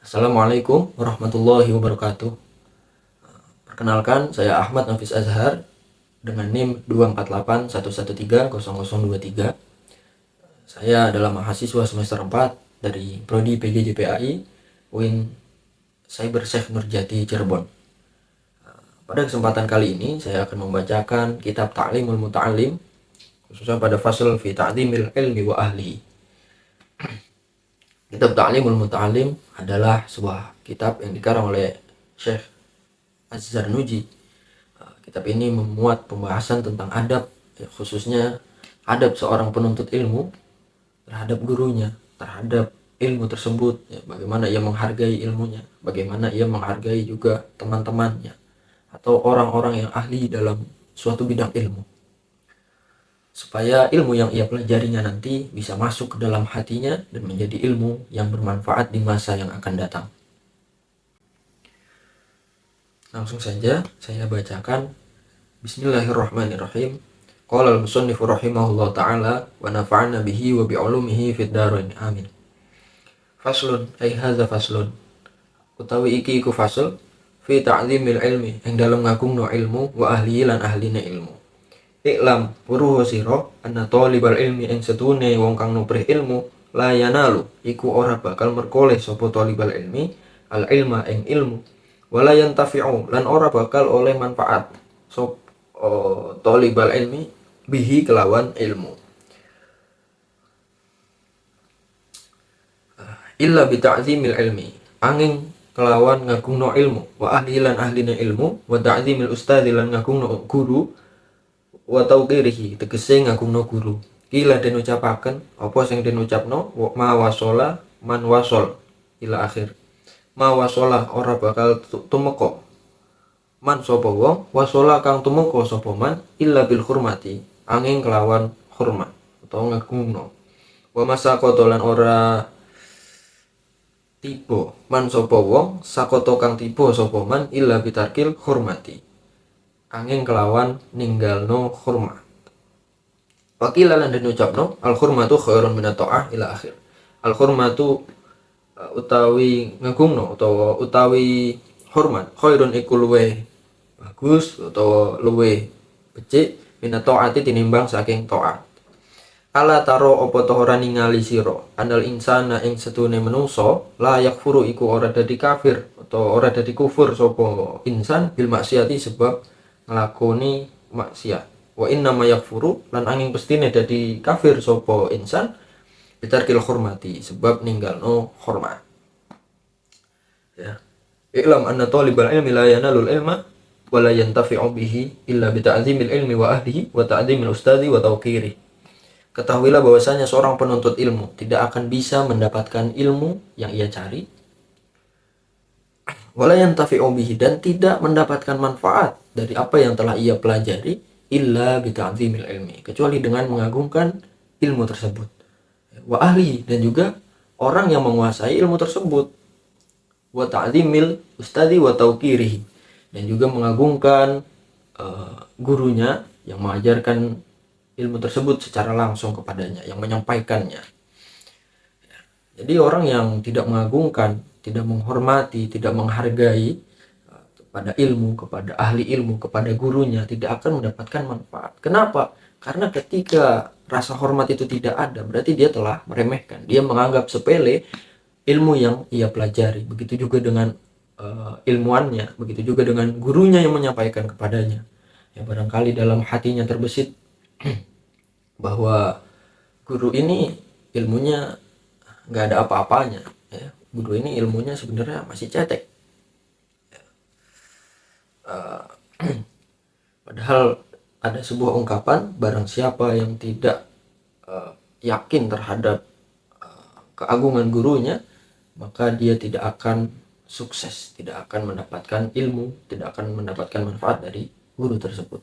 Assalamualaikum warahmatullahi wabarakatuh. Perkenalkan, saya Ahmad Nafis Azhar dengan NIM 24811300023. Saya adalah mahasiswa semester 4 dari Prodi PGJPAI UIN Cybersafe Nurjati Cirebon. Pada kesempatan kali ini saya akan membacakan kitab Ta'limul Muta'allim, khususnya pada fasal fi ta'dhimil ilmi wa ahli. Kitab Ta'limul Muta'allim adalah sebuah kitab yang dikarang oleh Syekh Az-Zarnuji. Kitab ini memuat pembahasan tentang adab, khususnya adab seorang penuntut ilmu terhadap gurunya, terhadap ilmu tersebut, bagaimana ia menghargai ilmunya, bagaimana ia menghargai juga teman-temannya atau orang-orang yang ahli dalam suatu bidang ilmu, supaya ilmu yang ia pelajarinya nanti bisa masuk ke dalam hatinya dan menjadi ilmu yang bermanfaat di masa yang akan datang. Langsung saja saya bacakan. Bismillahirrahmanirrahim. Qala al-musannifu rahimahullah ta'ala wa nafa'ana bihi wa bi'ulumihi fid dharain. Amin. Faslun, ay hadza faslun. Utawi iki iku fasl fi ta'zimil ilmi, ing dalem ngagungno ilmu wa ahli lan ahline ilmu. Iklam weruh sira anna talibal ilmi ing setune wong kang nuprih ilmu la yanalu iku ora bakal merkoleh sapa talibal ilmi al ilma ing ilmu, wala yantafi'u lan ora bakal oleh manfaat sop talibal ilmi bihi kelawan ilmu, illa bi ta'zimil ilmi, angin kelawan ngagungno ilmu, wa ahli lan ahline ilmu, wa ta'zimil ustadzi lan ngagungno guru, wa tauqirihi tegese ngagungno guru. Kila den ucapaken apa sing den ucapno, ma wasola man wasol ila akhir. Ma wasola ora bakal tumeka man sapa wong, wasola kang tumeka sapa man, illa bil hurmati, angin kelawan hormat utawa ngagungno. Wa masaqata lan ora tiba man sapa wong, sakoto kang tiba sapa man, illa bitarkil hurmati, angin kelawan ninggalno hormat. Wakila lan den ucapno al hurmatu khairun minat ta'ah ila akhir. Al hurmatu utawi ngagungno utawi hormat, khairun iku luweh bagus utawa luweh becik minat ta'ati tinimbang saking ta'at. Ala taro apa to ora ningali sira anal insana ing setune menungso la yakfuru iku ora dadi kafir atau ora dadi kufur sapa insan bil maksiati sebab nglakoni maksiat. Wa inna ma yakfuru lan angin pestine dadi kafir sapa insan bitarkil hormati sebab ninggalno hormat. Ya. Iklam anna talibal ilmi la yanalul ilma wa la yantafi'u bihi illa bi ta'zimil ilmi wa ahlihi wa ta'zimil ustadzi wa tawqirihi. Ketahuilah bahwasanya seorang penuntut ilmu tidak akan bisa mendapatkan ilmu yang ia cari, wala yantafi'u bihi, dan tidak mendapatkan manfaat dari apa yang telah ia pelajari, illa bi ta'zimil ilmi, kecuali dengan mengagungkan ilmu tersebut, wa ahli, dan juga orang yang menguasai ilmu tersebut, wa ta'zimil ustadzi wa tawqirihi, dan juga mengagungkan gurunya yang mengajarkan ilmu tersebut secara langsung kepadanya, yang menyampaikannya. Jadi orang yang tidak mengagungkan, tidak menghormati, tidak menghargai kepada ilmu, kepada ahli ilmu, kepada gurunya, tidak akan mendapatkan manfaat. Kenapa? Karena ketika rasa hormat itu tidak ada, berarti dia telah meremehkan, dia menganggap sepele ilmu yang ia pelajari. Begitu juga dengan ilmuannya, begitu juga dengan gurunya yang menyampaikan kepadanya. Yang barangkali dalam hatinya terbesit bahwa guru ini ilmunya nggak ada apa-apanya, ya. Guru ini ilmunya sebenarnya masih cetek. Padahal ada sebuah ungkapan, barang siapa yang tidak yakin terhadap keagungan gurunya, maka dia tidak akan sukses, tidak akan mendapatkan ilmu, tidak akan mendapatkan manfaat dari guru tersebut.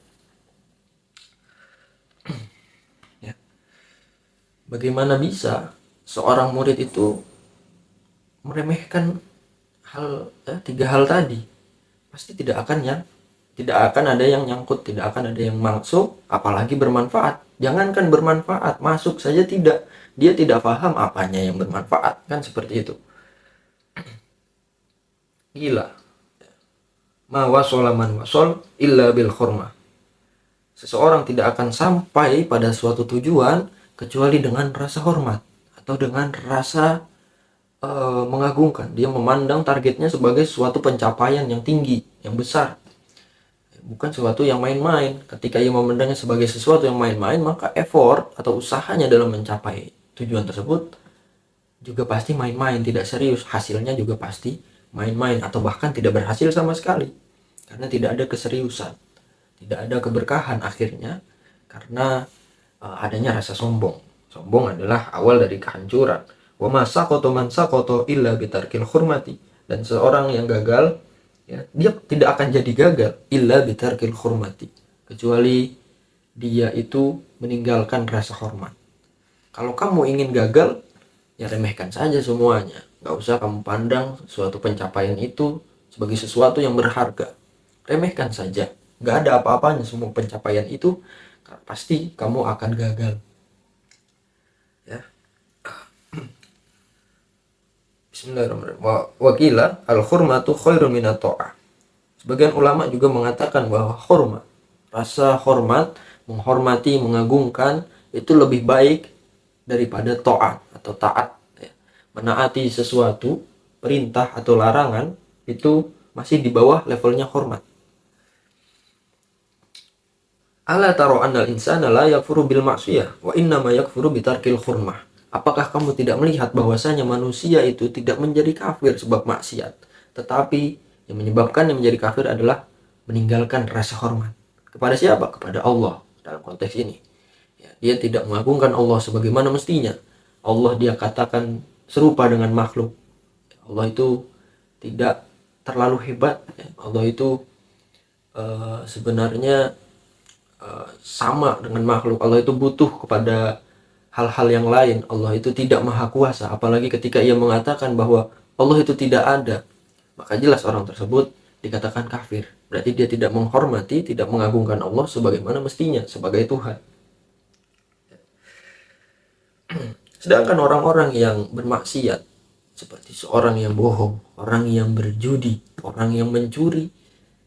Bagaimana bisa seorang murid itu meremehkan tiga hal tadi? Pasti tidak akan ada yang nyangkut, tidak akan ada yang masuk, apalagi bermanfaat. Jangankan bermanfaat, masuk saja tidak. Dia tidak paham apanya yang bermanfaat, kan seperti itu. Gila. Ma wasala man wasol illa bil khurmah. Seseorang tidak akan sampai pada suatu tujuan kecuali dengan rasa hormat atau dengan rasa mengagungkan. Dia memandang targetnya sebagai suatu pencapaian yang tinggi, yang besar, bukan sesuatu yang main-main. Ketika ia memandangnya sebagai sesuatu yang main-main, maka effort atau usahanya dalam mencapai tujuan tersebut juga pasti main-main, tidak serius. Hasilnya juga pasti main-main atau bahkan tidak berhasil sama sekali, karena tidak ada keseriusan, tidak ada keberkahan akhirnya, karena adanya rasa sombong. Sombong adalah awal dari kehancuran. Wa ma saqata man saqata illa bitarkil hurmati. Dan seorang yang gagal, ya, dia tidak akan jadi gagal illa bitarkil hurmati, kecuali dia itu meninggalkan rasa hormat. Kalau kamu ingin gagal, ya remehkan saja semuanya. Gak usah kamu pandang suatu pencapaian itu sebagai sesuatu yang berharga. Remehkan saja. Gak ada apa-apanya semua pencapaian itu, pasti kamu akan gagal. Ya. Bismillahirrahmanirrahim. Wakila al-hurmatu khairun minat ta'ah. Sebagian ulama juga mengatakan bahwa hormat, rasa hormat, menghormati, mengagungkan itu lebih baik daripada ta'at atau taat. Ya. Menaati sesuatu, perintah atau larangan itu masih di bawah levelnya hormat. Ala taro annal insana la yakfuru bil maksiyah wa innama yakfuru bitarkil hurmah. Apakah kamu tidak melihat bahwasanya manusia itu tidak menjadi kafir sebab maksiat, tetapi yang menyebabkan yang menjadi kafir adalah meninggalkan rasa hormat. Kepada siapa? Kepada Allah dalam konteks ini. Ya, dia tidak mengagungkan Allah sebagaimana mestinya. Allah dia katakan serupa dengan makhluk. Allah itu tidak terlalu hebat. Allah itu sebenarnya sama dengan makhluk. Allah itu butuh kepada hal-hal yang lain. Allah itu tidak maha kuasa. Apalagi ketika ia mengatakan bahwa Allah itu tidak ada, maka jelas orang tersebut dikatakan kafir. Berarti dia tidak menghormati, tidak mengagungkan Allah sebagaimana mestinya sebagai Tuhan. Sedangkan orang-orang yang bermaksiat, seperti seorang yang bohong, orang yang berjudi, orang yang mencuri,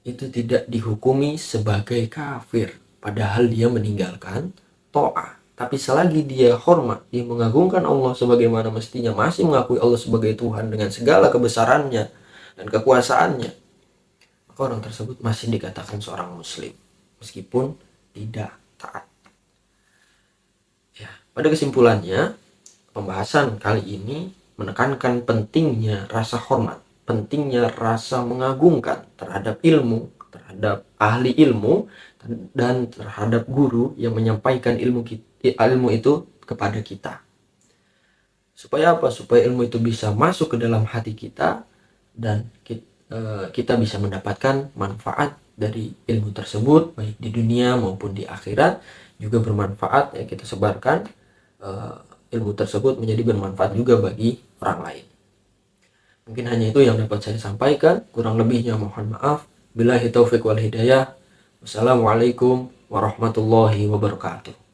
itu tidak dihukumi sebagai kafir, padahal dia meninggalkan ta'ah. Tapi selagi dia hormat, dia mengagungkan Allah sebagaimana mestinya, masih mengakui Allah sebagai Tuhan dengan segala kebesarannya dan kekuasaannya, maka orang tersebut masih dikatakan seorang muslim meskipun tidak taat. Ya, pada kesimpulannya, pembahasan kali ini menekankan pentingnya rasa hormat, pentingnya rasa mengagungkan terhadap ilmu, terhadap ahli ilmu, dan terhadap guru yang menyampaikan ilmu itu kepada kita. Supaya apa? Supaya ilmu itu bisa masuk ke dalam hati kita dan kita bisa mendapatkan manfaat dari ilmu tersebut, baik di dunia maupun di akhirat. Juga bermanfaat, ya, kita sebarkan ilmu tersebut menjadi bermanfaat juga bagi orang lain. Mungkin hanya itu yang dapat saya sampaikan, kurang lebihnya mohon maaf. Billahi taufiq wal hidayah. Wassalamualaikum warahmatullahi wabarakatuh.